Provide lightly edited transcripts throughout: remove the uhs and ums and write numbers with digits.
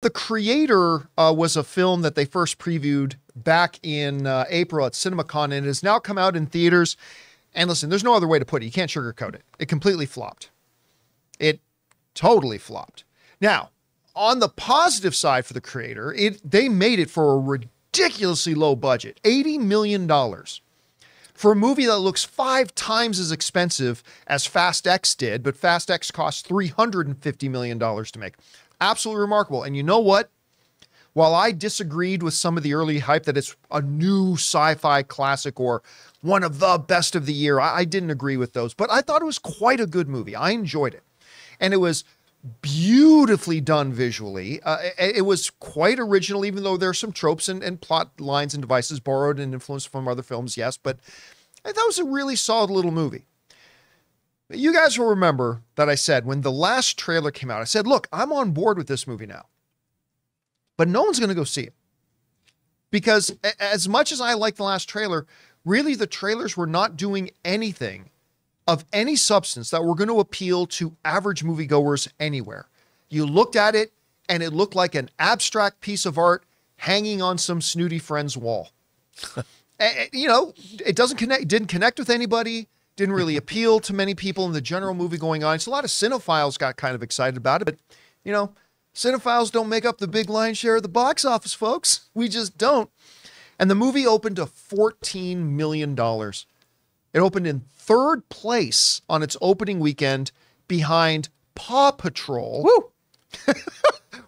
The Creator was a film that they first previewed back in April at CinemaCon, and it has now come out in theaters. And listen, there's no other way to put it. You can't sugarcoat it. It completely flopped. It totally flopped. Now, on the positive side for The Creator, they made it for a ridiculously low budget, $80 million. For a movie that looks 5 times as expensive as Fast X did, but Fast X cost $350 million to make. Absolutely remarkable. And you know what? While I disagreed with some of the early hype that it's a new sci-fi classic or one of the best of the year, I didn't agree with those, but I thought it was quite a good movie. I enjoyed it. And it was beautifully done visually. It was quite original, even though there are some tropes and plot lines and devices borrowed and influenced from other films, yes, but I thought it was a really solid little movie. You guys will remember that I said when the last trailer came out, I said, look, I'm on board with this movie now, but no one's going to go see it. Because as much as I like the last trailer, really the trailers were not doing anything of any substance that were going to appeal to average moviegoers anywhere. You looked at it and it looked like an abstract piece of art hanging on some snooty friend's wall. You know, it didn't connect with anybody, didn't really appeal to many people in the general movie going on. So a lot of cinephiles got kind of excited about it, but you know, cinephiles don't make up the big lion's share of the box office, folks. We just don't. And the movie opened to $14 million. It opened in 3rd place on its opening weekend behind Paw Patrol. Woo!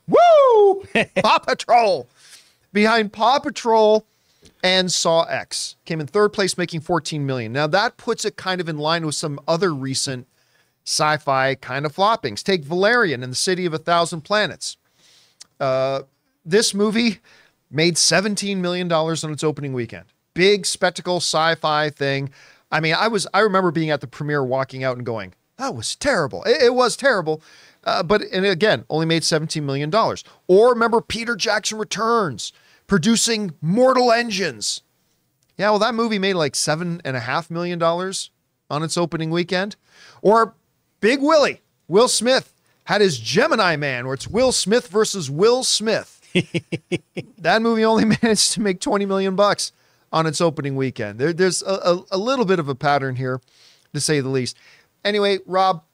Woo! Paw Patrol! Behind Paw Patrol and Saw X. Came in 3rd place, making $14 million. Now that puts it kind of in line with some other recent sci-fi kind of floppings. Take Valerian and the City of a Thousand Planets. This movie made $17 million on its opening weekend. Big spectacle sci-fi thing. I mean, I remember being at the premiere, walking out and going, that was terrible. It was terrible. And again, only made $17 million. Or remember Peter Jackson Returns, producing Mortal Engines. Yeah, well, that movie made like $7.5 million on its opening weekend. Or Big Willie, Will Smith, had his Gemini Man, where it's Will Smith versus Will Smith. That movie only managed to make $20 million on its opening weekend. There's a little bit of a pattern here, to say the least. Anyway, Rob,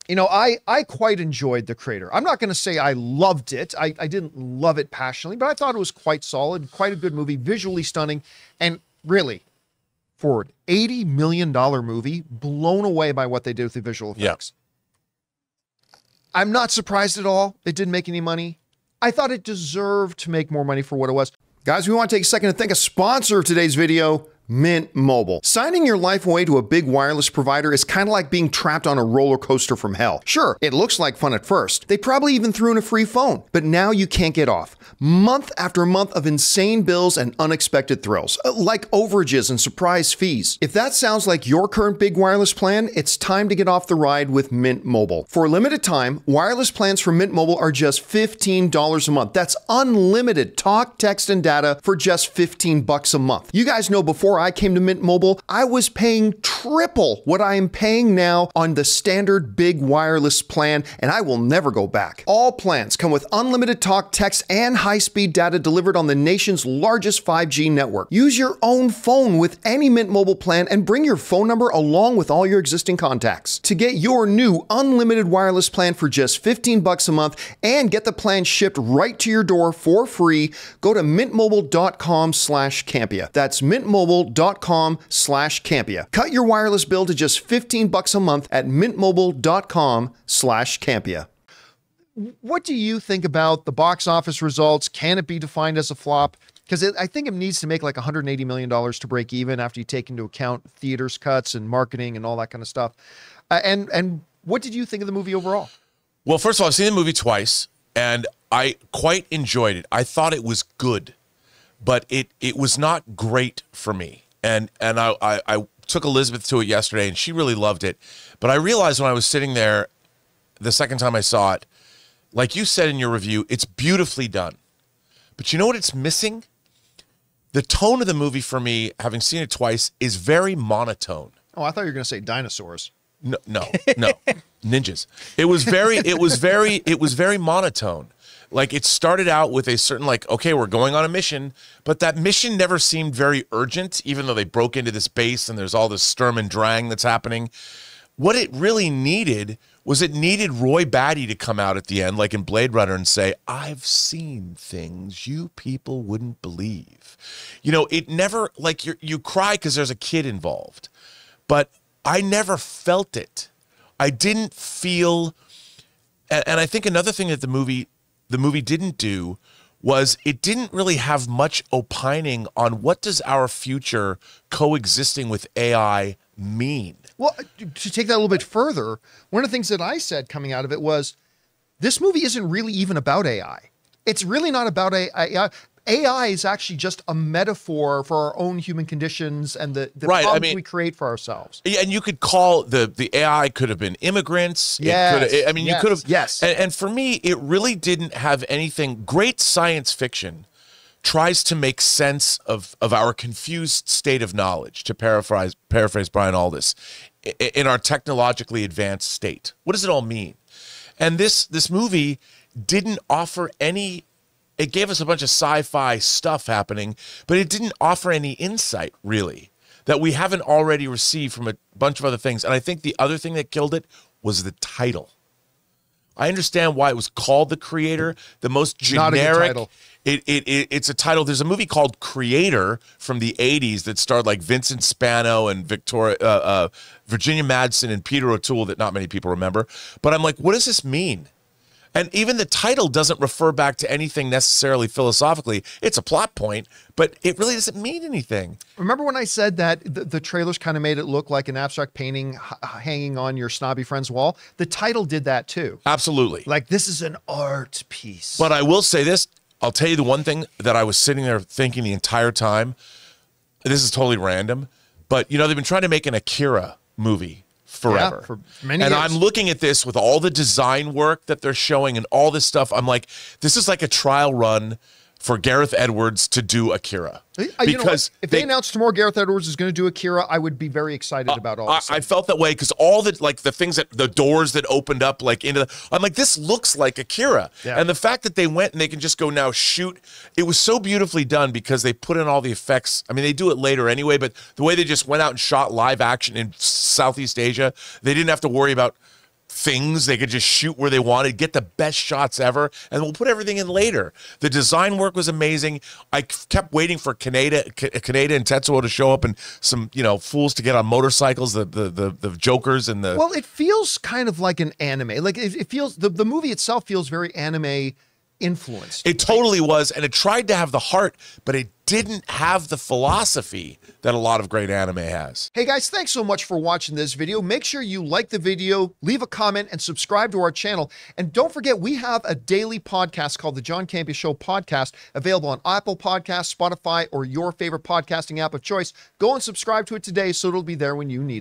you know, I quite enjoyed The Creator. I'm not going to say I loved it. I didn't love it passionately, but I thought it was quite solid, quite a good movie, visually stunning, and really, for an $80 million movie, blown away by what they did with the visual effects. Yeah. I'm not surprised at all it didn't make any money. I thought it deserved to make more money for what it was. Guys, we want to take a second to thank a sponsor of today's video, Mint Mobile. Signing your life away to a big wireless provider is kind of like being trapped on a roller coaster from hell. Sure, it looks like fun at first. They probably even threw in a free phone, but now you can't get off. Month after month of insane bills and unexpected thrills, like overages and surprise fees. If that sounds like your current big wireless plan, it's time to get off the ride with Mint Mobile. For a limited time, wireless plans from Mint Mobile are just $15 a month. That's unlimited talk, text, and data for just $15 a month. You guys know before I came to Mint Mobile, I was paying triple what I am paying now on the standard big wireless plan, and I will never go back. All plans come with unlimited talk, text, and high-speed data delivered on the nation's largest 5G network. Use your own phone with any Mint Mobile plan and bring your phone number along with all your existing contacts. To get your new unlimited wireless plan for just $15 a month and get the plan shipped right to your door for free, go to mintmobile.com/Campea. That's mintmobile.com/Campea. Cut your wireless bill to just $15 a month at mintmobile.com/Campea. What do you think about the box office results? Can it be defined as a flop? Because I think it needs to make like $180 million to break even after you take into account theaters cuts and marketing and all that kind of stuff. And what did you think of the movie overall? Well, first of all, I've seen the movie twice, and I quite enjoyed it. I thought it was good, but it was not great for me. And I took Elizabeth to it yesterday, and she really loved it. But I realized when I was sitting there the second time I saw it, like you said in your review, it's beautifully done. But you know what it's missing? The tone of the movie for me, having seen it twice, is very monotone. Oh, I thought you were going to say dinosaurs. No, ninjas. It was very monotone. Like it started out with a certain like, okay, we're going on a mission, but that mission never seemed very urgent, even though they broke into this base and there's all this Sturm and Drang that's happening. What it really needed was it needed Roy Batty to come out at the end, like in Blade Runner, and say, I've seen things you people wouldn't believe. You know, it never, like you cry because there's a kid involved, but I never felt it. I didn't feel, and I think another thing that the movie didn't do was it didn't really have much opining on what does our future coexisting with AI mean. Well, to take that a little bit further, one of the things that I said coming out of it was this movie isn't really even about AI. It's really not about AI. AI is actually just a metaphor for our own human conditions and the right, problems we create for ourselves. Yeah, and you could call the AI could have been immigrants. Yes. You could have. Yes. And for me, it really didn't have anything. Great science fiction tries to make sense of our confused state of knowledge, to paraphrase Brian Aldiss, in our technologically advanced state. What does it all mean? And this movie didn't offer any. It gave us a bunch of sci-fi stuff happening, but it didn't offer any insight, really, that we haven't already received from a bunch of other things. And I think the other thing that killed it was the title. I understand why it was called The Creator, the most generic. Not a good title. It's a title. There's a movie called Creator from the 80s that starred like Vincent Spano and Virginia Madsen and Peter O'Toole that not many people remember. But I'm like, what does this mean? And even the title doesn't refer back to anything necessarily philosophically. It's a plot point, but it really doesn't mean anything. Remember when I said that the trailers kind of made it look like an abstract painting hanging on your snobby friend's wall? The title did that too. Absolutely. Like, this is an art piece. But I will say this. I'll tell you the one thing that I was sitting there thinking the entire time. This is totally random, but you know, they've been trying to make an Akira movie forever. Yeah, for many years. I'm looking at this with all the design work that they're showing and all this stuff. I'm like, this is like a trial run for Gareth Edwards to do Akira. Because if they announced tomorrow Gareth Edwards is going to do Akira, I would be very excited about all this. I felt that way because all the like the things that the doors that opened up like into the, I'm like, this looks like Akira. Yeah. And the fact that they went and they can just go now shoot, it was so beautifully done because they put in all the effects. I mean, they do it later anyway, but the way they just went out and shot live action in Southeast Asia, they didn't have to worry about things. They could just shoot where they wanted, get the best shots ever, and we'll put everything in later. The design work was amazing. I kept waiting for Kaneda and Tetsuo to show up and some, you know, fools to get on motorcycles, the jokers and the... Well, it feels kind of like an anime. Like it feels, the movie itself feels very anime influenced. It totally was, and it tried to have the heart, but it didn't have the philosophy that a lot of great anime has. Hey guys, thanks so much for watching this video. Make sure you like the video, leave a comment, and subscribe to our channel. And don't forget, we have a daily podcast called the John Campea Show podcast, available on Apple Podcasts, Spotify, or your favorite podcasting app of choice. Go and subscribe to it today so it'll be there when you need it.